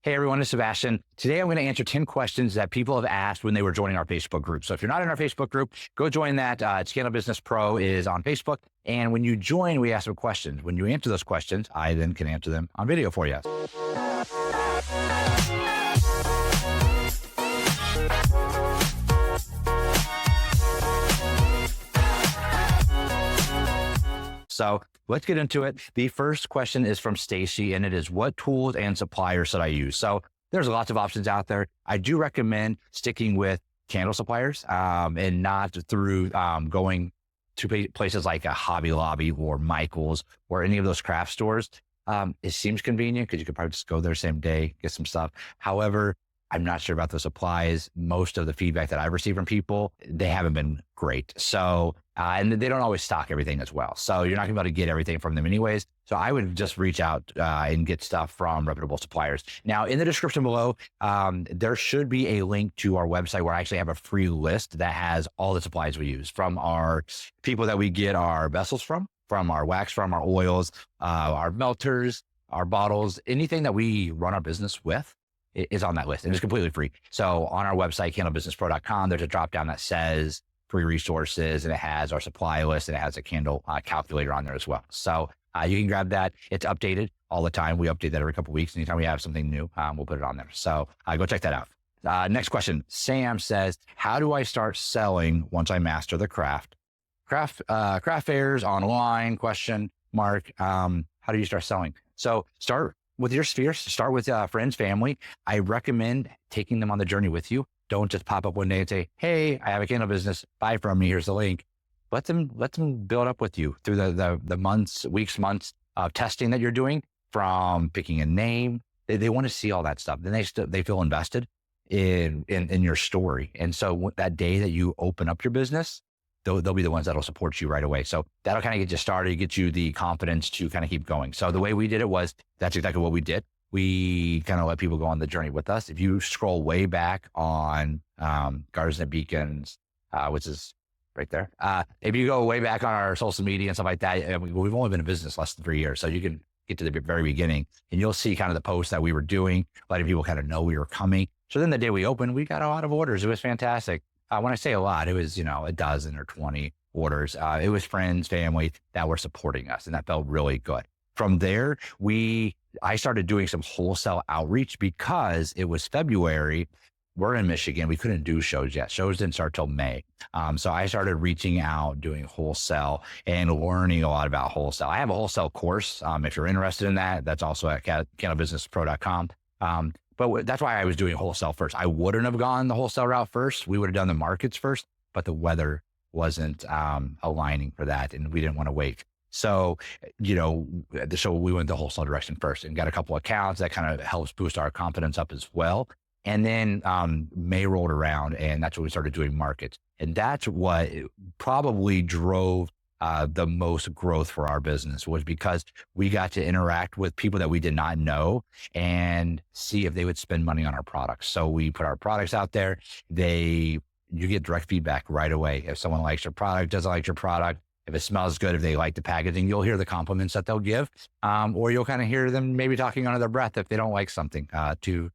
Hey everyone, it's Sebastian. Today I'm going to answer 10 questions that people have asked when they were joining our Facebook group. So if you're not in our Facebook group, go join that. Scandal Business Pro is on Facebook. And when you join, we ask some questions. When you answer those questions, I then can answer them on video for you. So let's get into it. The first question is from Stacy, and it is, what tools and suppliers should I use? So there's lots of options out there. I do recommend sticking with candle suppliers and not through going to places like a Hobby Lobby or Michael's or any of those craft stores. It seems convenient because you could probably just go there same day, get some stuff. However, I'm not sure about the supplies. Most of the feedback that I've received from people, they haven't been great. So, and they don't always stock everything as well. So you're not gonna be able to get everything from them anyways. So I would just reach out and get stuff from reputable suppliers. Now in the description below, there should be a link to our website where I actually have a free list that has all the supplies we use from our people that we get our vessels from our wax, from our oils, our melters, our bottles, anything that we run our business with is on that list, and it's completely free. So on our website, candlebusinesspro.com, there's a drop down that says free resources, and it has our supply list, and it has a candle calculator on there as well. So you can grab that. It's updated all the time. We update that every couple of weeks. Anytime we have something new, we'll put it on there. So go check that out. Next question. Sam says, how do I start selling once I master the craft? Craft fairs online, question mark. How do you start selling? So start with your spheres, start with friends, family. I recommend taking them on the journey with you. Don't just pop up one day and say, hey, I have a candle business, buy from me, here's the link. Let them build up with you through the months, weeks, months of testing that you're doing, from picking a name. They want to see all that stuff. Then they feel invested in your story. And so that day that you open up your business, they'll be the ones that'll support you right away. So that'll kind of get you started, get you the confidence to kind of keep going. So the way we did it was, that's exactly what we did. We kind of let people go on the journey with us. If you scroll way back on Gardens and Beacons, which is right there. If you go way back on our social media and stuff like that, we've only been in business less than 3 years. So you can get to the very beginning and you'll see kind of the posts that we were doing, letting people kind of know we were coming. So then the day we opened, we got a lot of orders. It was fantastic. When I say a lot, it was, a dozen or 20 orders. It was friends, family that were supporting us, and that felt really good. From there, I started doing some wholesale outreach because it was February. We're in Michigan. We couldn't do shows yet. Shows didn't start till May. So I started reaching out, doing wholesale and learning a lot about wholesale. I have a wholesale course. If you're interested in that, that's also at candlebusinesspro.com. But that's why I was doing wholesale first. I wouldn't have gone the wholesale route first. We would have done the markets first, but the weather wasn't aligning for that, and we didn't want to wait. So, so we went the wholesale direction first and got a couple of accounts that kind of helps boost our confidence up as well. And then May rolled around, and that's when we started doing markets. And that's what probably drove the most growth for our business, was because we got to interact with people that we did not know and see if they would spend money on our products. So we put our products out there. You get direct feedback right away. If someone likes your product, doesn't like your product, if it smells good, if they like the packaging, you'll hear the compliments that they'll give, or you'll kind of hear them maybe talking under their breath if they don't like something to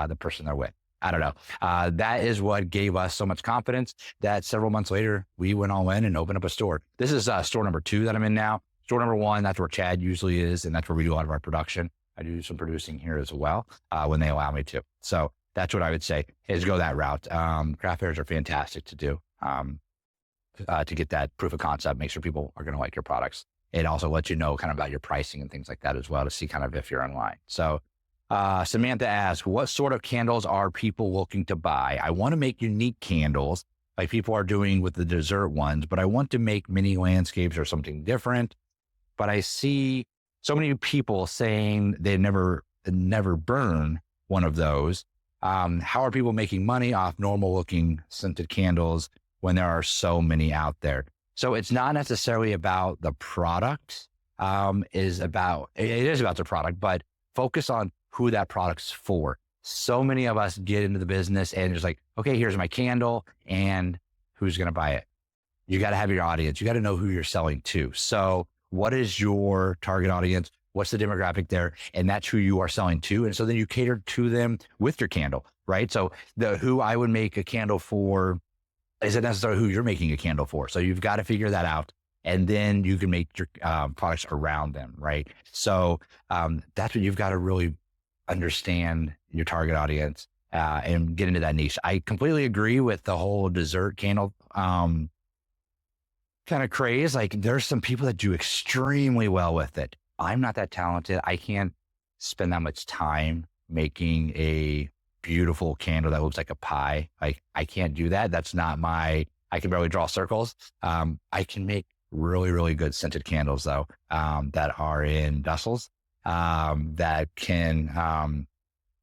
the person they're with. I don't know. That is what gave us so much confidence that several months later, we went all in and opened up a store. This is store number 2 that I'm in now. Store number 1, that's where Chad usually is, and that's where we do a lot of our production. I do some producing here as well when they allow me to. So that's what I would say, is go that route. Craft fairs are fantastic to do to get that proof of concept, make sure people are going to like your products. It also lets you know kind of about your pricing and things like that as well, to see kind of if you're in line. So Samantha asks, what sort of candles are people looking to buy? I want to make unique candles like people are doing with the dessert ones, but I want to make mini landscapes or something different. But I see so many people saying they never burn one of those. How are people making money off normal looking scented candles when there are so many out there? So it's not necessarily about the product. It is about the product, but focus on who that product's for. So many of us get into the business and just like, okay, here's my candle, and who's going to buy it? You got to have your audience. You got to know who you're selling to. So what is your target audience? what's the demographic there, and that's who you are selling to. And so then you cater to them with your candle, right? So who I would make a candle for isn't necessarily who you're making a candle for. So you've got to figure that out. And then you can make your products around them, right? So that's what you've got to really understand your target audience and get into that niche. I completely agree with the whole dessert candle kind of craze. Like there's some people that do extremely well with it. I'm not that talented. I can't spend that much time making a beautiful candle that looks like a pie. Like I can't do that. That's not I can barely draw circles. I can make really, really good scented candles though, that are in vessels, that can,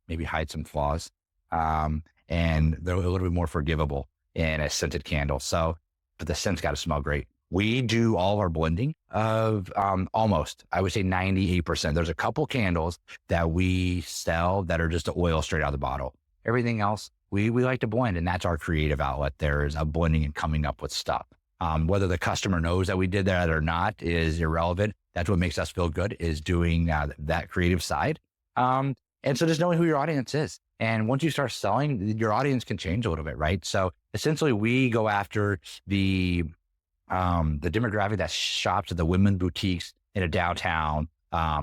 maybe hide some flaws. And they're a little bit more forgivable in a scented candle. So, but the scent's got to smell great. We do all of our blending of almost, I would say 98%. There's a couple candles that we sell that are just the oil straight out of the bottle. Everything else, we like to blend, and that's our creative outlet. There's a blending and coming up with stuff. Whether the customer knows that we did that or not is irrelevant. That's what makes us feel good, is doing that creative side. And so just knowing who your audience is. And once you start selling, your audience can change a little bit, right? So essentially we go after the demographic that shops at the women boutiques in a downtown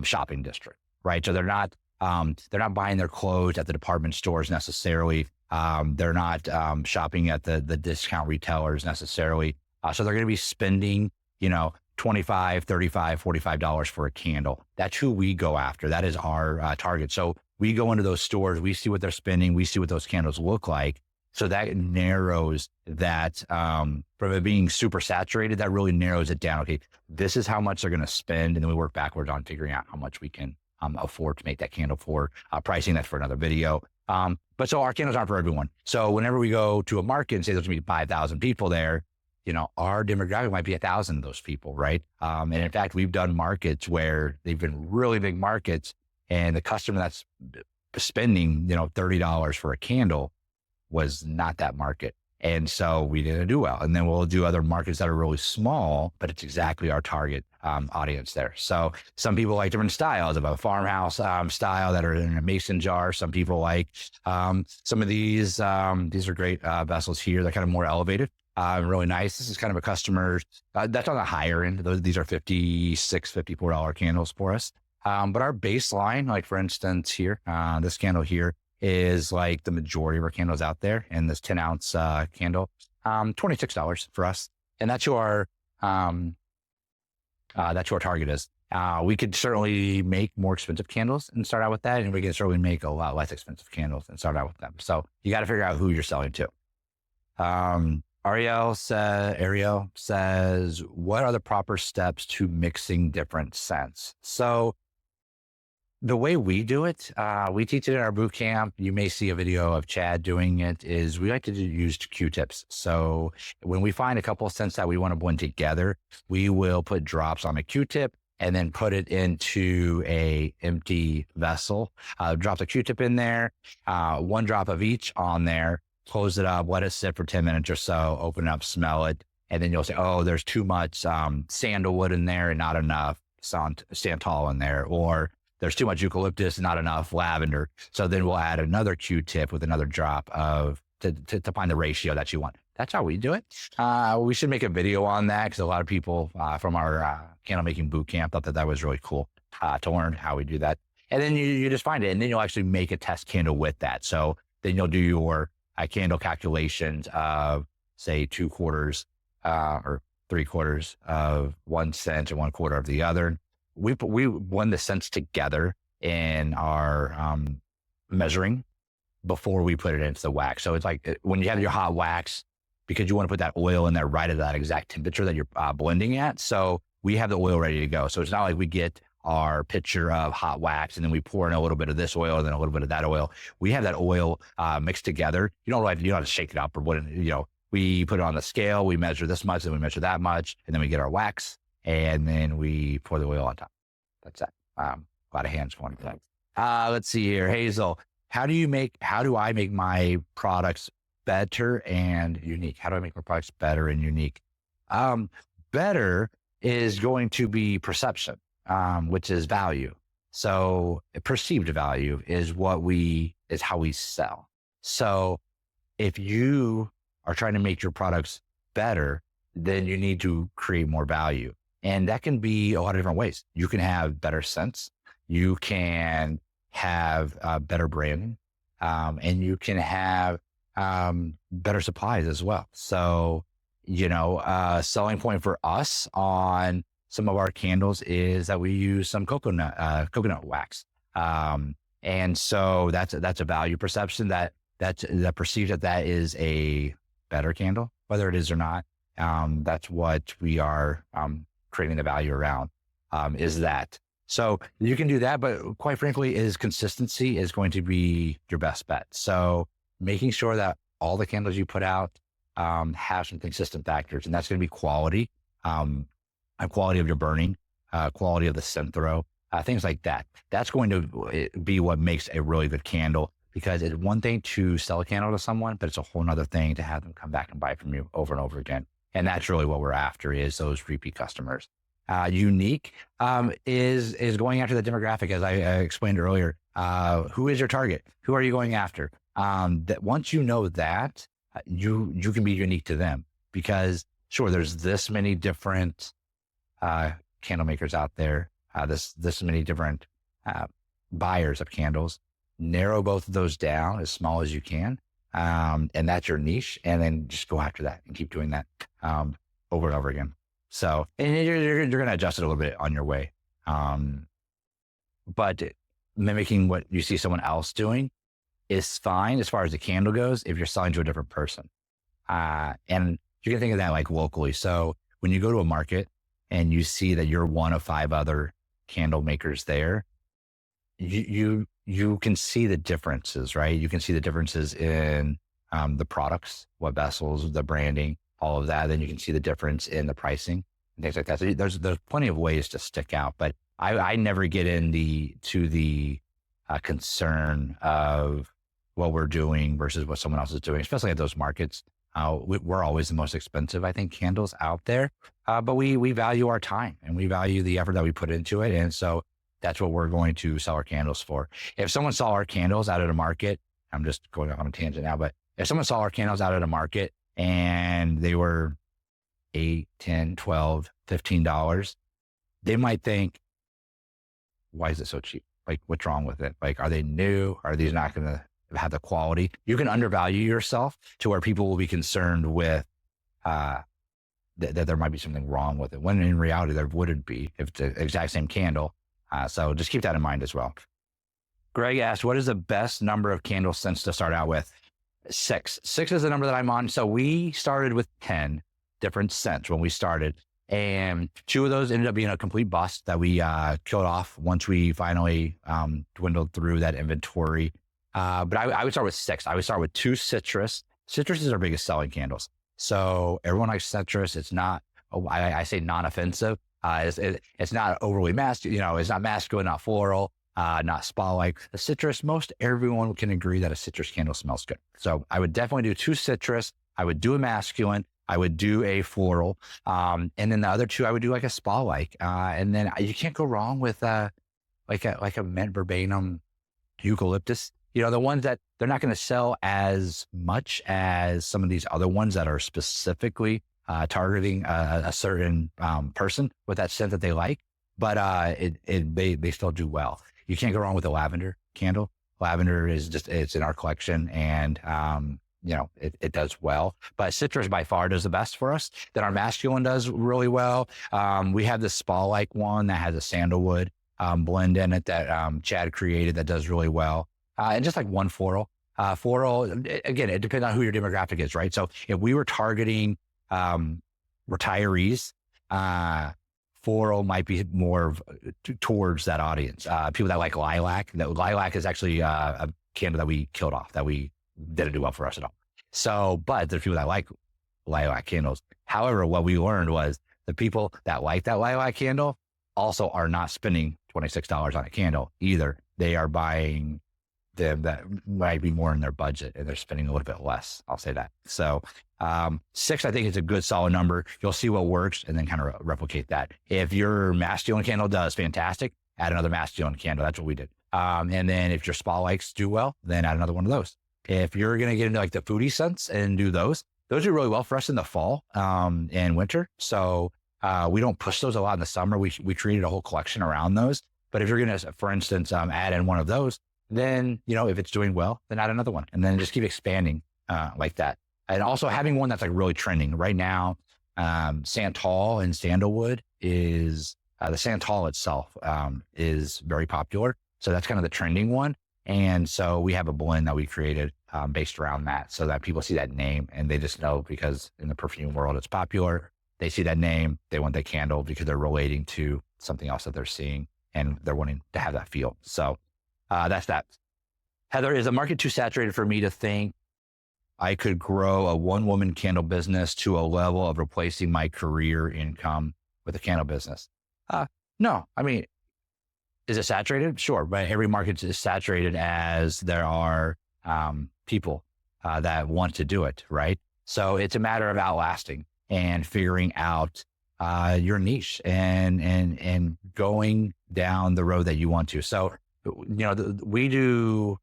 shopping district, right? So they're not buying their clothes at the department stores necessarily. They're not shopping at the discount retailers necessarily. So they're going to be spending, $25, $35, $45 for a candle. That's who we go after. That is our target. So we go into those stores, we see what they're spending, we see what those candles look like. So that narrows that, from it being super saturated, that really narrows it down. Okay, this is how much they're going to spend. And then we work backwards on figuring out how much we can afford to make that candle for. Pricing, that's for another video. But so our candles aren't for everyone. So whenever we go to a market and say there's going to be 5,000 people there, our demographic might be 1,000 of those people, right? And in fact, we've done markets where they've been really big markets, and the customer that's spending, $30 for a candle was not that market. And so we didn't do well. And then we'll do other markets that are really small, but it's exactly our target audience there. So some people like different styles of a farmhouse style that are in a mason jar. Some people like some of these are great vessels here. They're kind of more elevated. Really nice. This is kind of a customer that's on the higher end. These are $56, $54 candles for us. But our baseline, like for instance here, this candle here is like the majority of our candles out there. And this 10-ounce candle, $26 for us. And that's who our target is. We could certainly make more expensive candles and start out with that. And we can certainly make a lot less expensive candles and start out with them. So you got to figure out who you're selling to. Ariel says, what are the proper steps to mixing different scents? So the way we do it, we teach it in our boot camp. You may see a video of Chad doing it, is we like to use Q-tips. So when we find a couple of scents that we want to blend together, we will put drops on a Q-tip and then put it into a empty vessel. Drop the Q-tip in there, one drop of each on there, close it up, let it sit for 10 minutes or so, open it up, smell it. And then you'll say, oh, there's too much sandalwood in there and not enough santal in there, or there's too much eucalyptus and not enough lavender. So then we'll add another Q-tip with another drop to find the ratio that you want. That's how we do it. We should make a video on that, because a lot of people from our candle making boot camp thought that was really cool to learn how we do that. And then you just find it, and then you'll actually make a test candle with that. So then you'll do your candle calculations of, say, 2/4 or 3/4 of one scent and 1/4 of the other. We blend the scents together in our measuring before we put it into the wax. So it's like when you have your hot wax, because you want to put that oil in there right at that exact temperature that you're blending at. So we have the oil ready to go. So it's not like we get our pitcher of hot wax and then we pour in a little bit of this oil and then a little bit of that oil. We have that oil mixed together. You don't have to shake it up or what, we put it on the scale, we measure this much, then we measure that much, and then we get our wax, and then we pour the oil on top. That's that. A lot of hands for one thing. Let's see here. Hazel, how do I make my products better and unique? How do I make my products better and unique? Better is going to be perception. which is value. So perceived value is how we sell. So if you are trying to make your products better, then you need to create more value. And that can be a lot of different ways. You can have better scents. You can have better branding, and you can have better supplies as well. So, selling point for us on some of our candles is that we use some coconut wax. And so that's a value perception that perceived that is a better candle, whether it is or not. That's what we are creating the value around, is that. So you can do that, but quite frankly, consistency is going to be your best bet. So making sure that all the candles you put out have some consistent factors, and that's going to be quality, quality of your burning, quality of the scent throw, things like that. That's going to be what makes a really good candle, because it's one thing to sell a candle to someone, but it's a whole nother thing to have them come back and buy from you over and over again. And that's really what we're after, is those repeat customers. Unique is going after the demographic, as I explained earlier. Who is your target? Who are you going after? That once you know that, you can be unique to them, because sure, there's this many different candle makers out there, this many different buyers of candles. Narrow both of those down as small as you can, and that's your niche, and then just go after that and keep doing that over and over again. So, and you're going to adjust it a little bit on your way. But mimicking what you see someone else doing is fine as far as the candle goes, if you're selling to a different person. And you can think of that like locally. So when you go to a market and you see that you're one of 5 other candle makers there, you can see the differences, right? You can see the differences in the products, what vessels, the branding, all of that. Then you can see the difference in the pricing and things like that. So there's plenty of ways to stick out, but I never get to the concern of what we're doing versus what someone else is doing, especially at those markets. We're always the most expensive, I think, candles out there, but we value our time and we value the effort that we put into it. And so that's what we're going to sell our candles for. If someone saw our candles out at a market, I'm just going off on a tangent now, but if someone saw our candles out at a market and they were $8, $10, $12, $15, they might think, why is it so cheap? Like, what's wrong with it? Like, are they new? Are these not going to have the quality? You can undervalue yourself to where people will be concerned with that there might be something wrong with it, when in reality there wouldn't be if it's the exact same candle. So just keep that in mind as well. Greg asked, what is the best number of candle scents to start out with? 6. 6 is the number that I'm on. So we started with 10 different scents when we started. And 2 of those ended up being a complete bust that we killed off once we finally dwindled through that inventory. But I would start with 6. I would start with 2 citrus. Citrus is our biggest selling candles. So everyone likes citrus. It's not, I say non-offensive. It's not overly masculine, it's not masculine, not floral, not spa-like. The citrus, most everyone can agree that a citrus candle smells good. So I would definitely do 2 citrus. I would do a masculine. I would do a floral. And then the other 2, I would do like a spa-like. And then you can't go wrong with like a mint verbatim eucalyptus. The ones that they're not going to sell as much as some of these other ones that are specifically targeting a certain person with that scent that they like, but they still do well. You can't go wrong with a lavender candle. Lavender is it's in our collection, and it does well. But citrus by far does the best for us. Then our masculine does really well. We have the spa-like one that has a sandalwood blend in it that Chad created that does really well. And just like one floral. Floral, again, it depends on who your demographic is, right? So if we were targeting retirees, floral might be more towards that audience. People that like lilac. Lilac is actually a candle that we killed off, that we didn't do well for us at all. So, but there's people that like lilac candles. However, what we learned was the people that like that lilac candle also are not spending $26 on a candle either. They are buying them that might be more in their budget and they're spending a little bit less. I'll say that. So 6, I think, is a good solid number. You'll see what works and then kind of replicate that. If your masculine candle does fantastic, add another masculine candle. That's what we did. And then if your spotlights do well, then add another one of those. If you're going to get into like the foodie scents and do those do really well for us in the fall and winter. So we don't push those a lot in the summer. We created a whole collection around those. But if you're going to, for instance, add in one of those, then, if it's doing well, then add another one and then just keep expanding like that. And also having one that's like really trending right now. Santal and sandalwood is, the Santal itself is very popular. So that's kind of the trending one. And so we have a blend that we created based around that so that people see that name and they just know because in the perfume world, it's popular. They see that name, they want that candle because they're relating to something else that they're seeing and they're wanting to have that feel. So that's that. Heather, is the market too saturated for me to think I could grow a one-woman candle business to a level of replacing my career income with a candle business? No, I mean, is it saturated? Sure, but every market is saturated as there are people that want to do it, right? So it's a matter of outlasting and figuring out your niche and going down the road that you want to. So, we do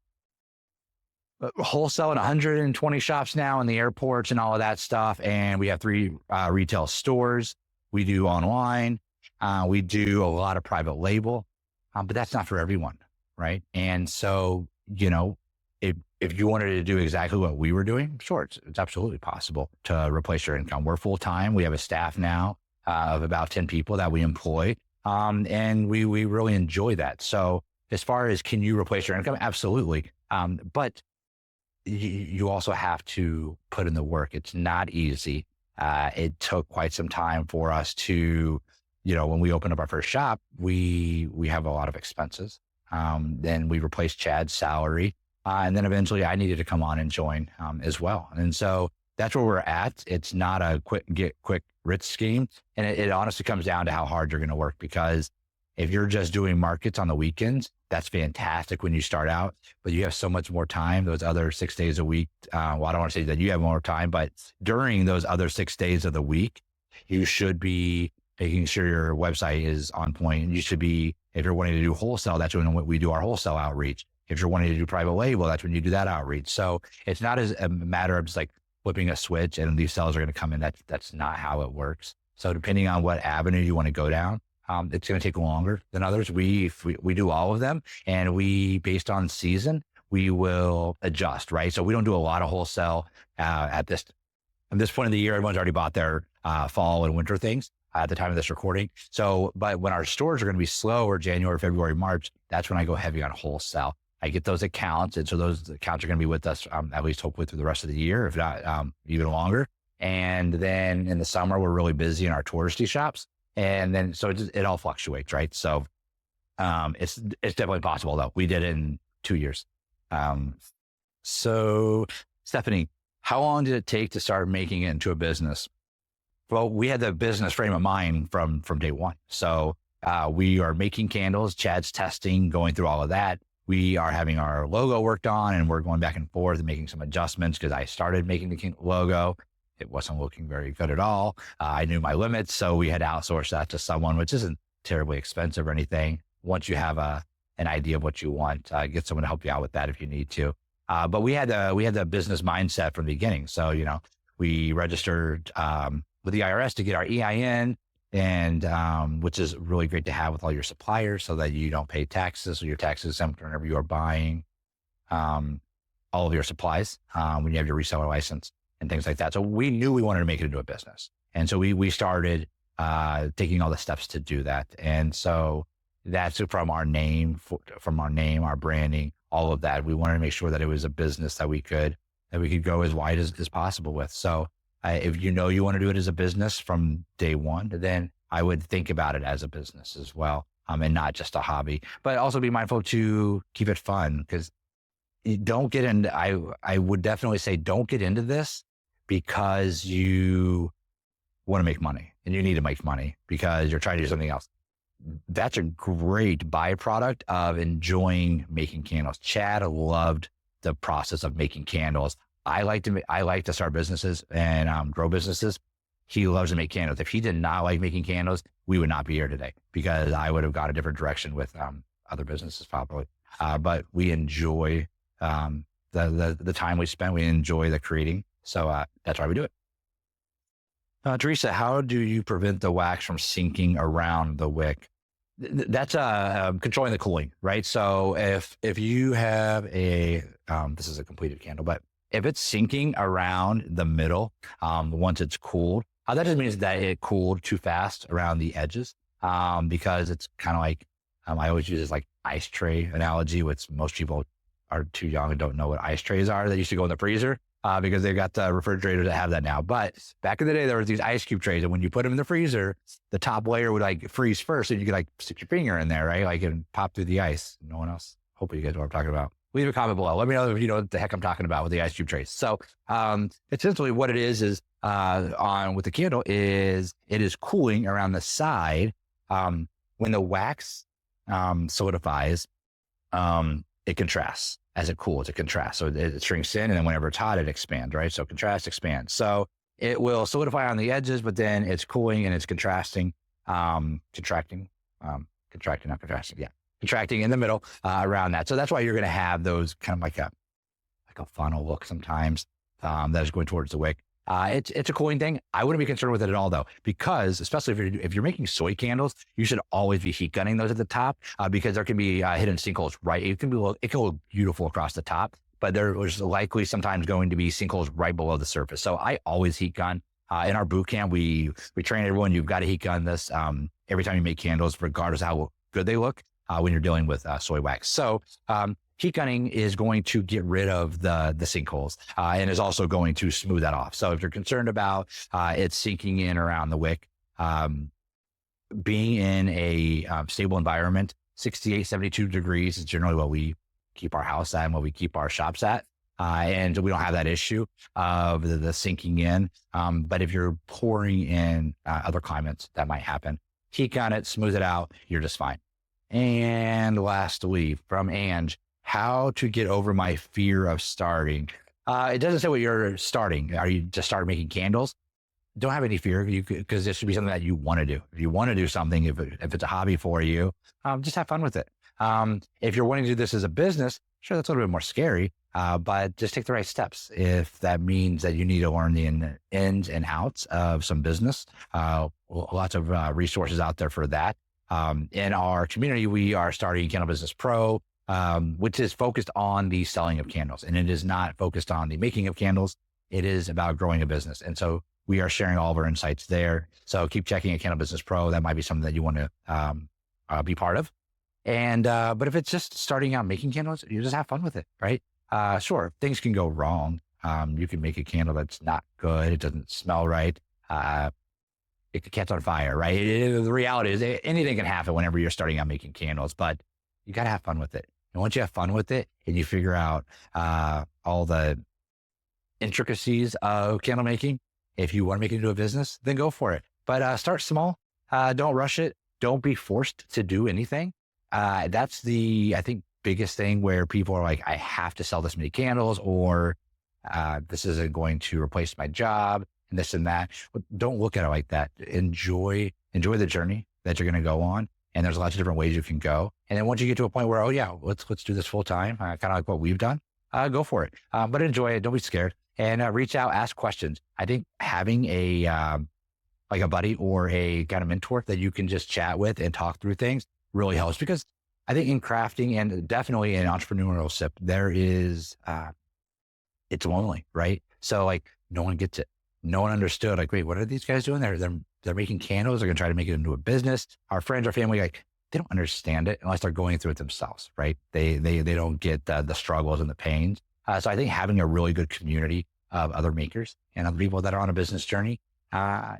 wholesale in 120 shops now in the airports and all of that stuff. And we have 3 retail stores. We do online. We do a lot of private label, but that's not for everyone, right? And so, if you wanted to do exactly what we were doing, sure, it's absolutely possible to replace your income. We're full-time. We have a staff now of about 10 people that we employ. And we really enjoy that. So as far as can you replace your income? Absolutely. But you also have to put in the work. It's not easy. It took quite some time for us to, when we opened up our first shop, we have a lot of expenses. Then we replaced Chad's salary. And then eventually I needed to come on and join as well. And so that's where we're at. It's not a quick rich scheme. And it honestly comes down to how hard you're going to work, because if you're just doing markets on the weekends, that's fantastic when you start out, but you have so much more time those other 6 days a week. Well, I don't want to say that you have more time, but during those other 6 days of the week, you should be making sure your website is on point. And you should be, if you're wanting to do wholesale, that's when we do our wholesale outreach. If you're wanting to do private label, that's when you do that outreach. So it's not as a matter of just like flipping a switch and these sales are going to come in. That's not how it works. So depending on what avenue you want to go down, it's going to take longer than others. We do all of them, and based on season, we will adjust, right? So we don't do a lot of wholesale at this point of the year. Everyone's already bought their fall and winter things at the time of this recording. So, but when our stores are going to be slower, January, February, March, that's when I go heavy on wholesale. I get those accounts, and so those accounts are going to be with us at least hopefully through the rest of the year, if not even longer. And then in the summer, we're really busy in our touristy shops. And then, so it all fluctuates, right? So, it's definitely possible though. We did it in 2 years. So Stephanie, how long did it take to start making it into a business? Well, we had the business frame of mind from day one. So, we are making candles, Chad's testing, going through all of that. We are having our logo worked on, and we're going back and forth and making some adjustments because I started making the logo. It wasn't looking very good at all. I knew my limits, so we had outsourced that to someone, which isn't terribly expensive or anything. Once you have an idea of what you want, get someone to help you out with that if you need to. But we had the business mindset from the beginning. So, we registered with the IRS to get our EIN, and which is really great to have with all your suppliers so that you don't pay taxes, so your taxes exempt whenever you are buying all of your supplies when you have your reseller license and things like that. So we knew we wanted to make it into a business. And so we started taking all the steps to do that. And so that's from our name, our branding, all of that. We wanted to make sure that it was a business that we could go as wide as possible with. So if you want to do it as a business from day one, then I would think about it as a business as well, and not just a hobby. But also be mindful to keep it fun, because don't get into, I would definitely say don't get into this because you want to make money and you need to make money because you're trying to do something else. that's a great byproduct of enjoying making candles. Chad loved the process of making candles. I like to start businesses and grow businesses. He loves to make candles. If he did not like making candles, we would not be here today, because I would have gone a different direction with other businesses probably. But we enjoy the time we spend. We enjoy the creating. So that's why we do it. Teresa, how do you prevent the wax from sinking around the wick? That's controlling the cooling, right? So if you have this is a completed candle, but if it's sinking around the middle, once it's cooled, that just means that it cooled too fast around the edges, because it's kind of like, I always use this like ice tray analogy, which most people are too young and don't know what ice trays are. They used to go in the freezer because they've got the refrigerators that have that now. But back in the day, there was these ice cube trays, and when you put them in the freezer, the top layer would like freeze first, and you could like stick your finger in there, right? Like and pop through the ice. No one else. Hopefully you guys know what I'm talking about. Leave a comment below. Let me know if you know what the heck I'm talking about with the ice cube trays. So essentially what it is on with the candle is it is cooling around the side. When the wax solidifies, it contrasts. As it cools, it contrasts. So it shrinks in, and then whenever it's hot, it expands, right? So contrast, expand. So it will solidify on the edges, but then it's cooling and it's contrasting, contracting, not contrasting. Yeah. Contracting in the middle around that. So that's why you're going to have those kind of like a funnel look sometimes that is going towards the wick. It's a cooling thing. I wouldn't be concerned with it at all though, because especially if you're making soy candles, you should always be heat gunning those at the top because there can be hidden sinkholes, right? It can look beautiful across the top, but there's likely sometimes going to be sinkholes right below the surface. So I always heat gun. In our boot camp, we train everyone, you've got to heat gun this every time you make candles, regardless of how good they look when you're dealing with soy wax. So heat gunning is going to get rid of the sinkholes and is also going to smooth that off. So if you're concerned about it sinking in around the wick, being in a stable environment, 68, 72 degrees is generally what we keep our house at and what we keep our shops at. And we don't have that issue of the sinking in. But if you're pouring in other climates, that might happen. Heat gun it, smooth it out, you're just fine. And lastly, from Ange, how to get over my fear of starting. It doesn't say what you're starting. Are you just started making candles? Don't have any fear because this should be something that you want to do. If you want to do something, if it's a hobby for you, just have fun with it. If you're wanting to do this as a business, sure, that's a little bit more scary, but just take the right steps. If that means that you need to learn the ins and outs of some business, lots of resources out there for that. In our community, we are starting Candle Business Pro, which is focused on the selling of candles, and it is not focused on the making of candles. It is about growing a business. And so we are sharing all of our insights there. So keep checking at Candle Business Pro. That might be something that you want to be part of. And, but if it's just starting out making candles, you just have fun with it, right? Sure, things can go wrong. You can make a candle that's not good. It doesn't smell right. It could catch on fire, right? The reality is anything can happen whenever you're starting out making candles, but you got to have fun with it. And once you have fun with it and you figure out all the intricacies of candle making, if you want to make it into a business, then go for it. But start small. Don't rush it. Don't be forced to do anything. That's I think, biggest thing where people are like, I have to sell this many candles, or this isn't going to replace my job and this and that. But don't look at it like that. Enjoy the journey that you're going to go on. And there's lots of different ways you can go. And then once you get to a point where, oh yeah, let's do this full time, kind of like what we've done, go for it. But enjoy it. Don't be scared, and reach out, ask questions. I think having like a buddy or a kind of mentor that you can just chat with and talk through things really helps, because I think in crafting and definitely in entrepreneurship, there is, it's lonely, right? So like no one gets it. No one understood, like, wait, what are these guys doing? They're making candles. They're going to try to make it into a business. Our friends, our family, like, they don't understand it unless they're going through it themselves, right? They don't get the struggles and the pains. So I think having a really good community of other makers and other people that are on a business journey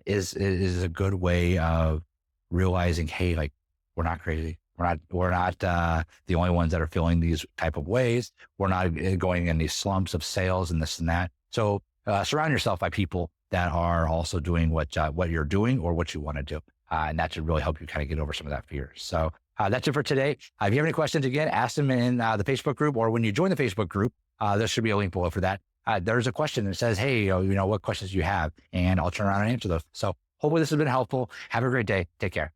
is a good way of realizing, hey, like, we're not crazy. We're not the only ones that are feeling these type of ways. We're not going in these slumps of sales and this and that. So surround yourself by people that are also doing what you're doing or what you want to do. And that should really help you kind of get over some of that fear. So that's it for today. If you have any questions, again, ask them in the Facebook group, or when you join the Facebook group, there should be a link below for that. There's a question that says, hey, what questions do you have? And I'll turn around and answer those. So hopefully this has been helpful. Have a great day. Take care.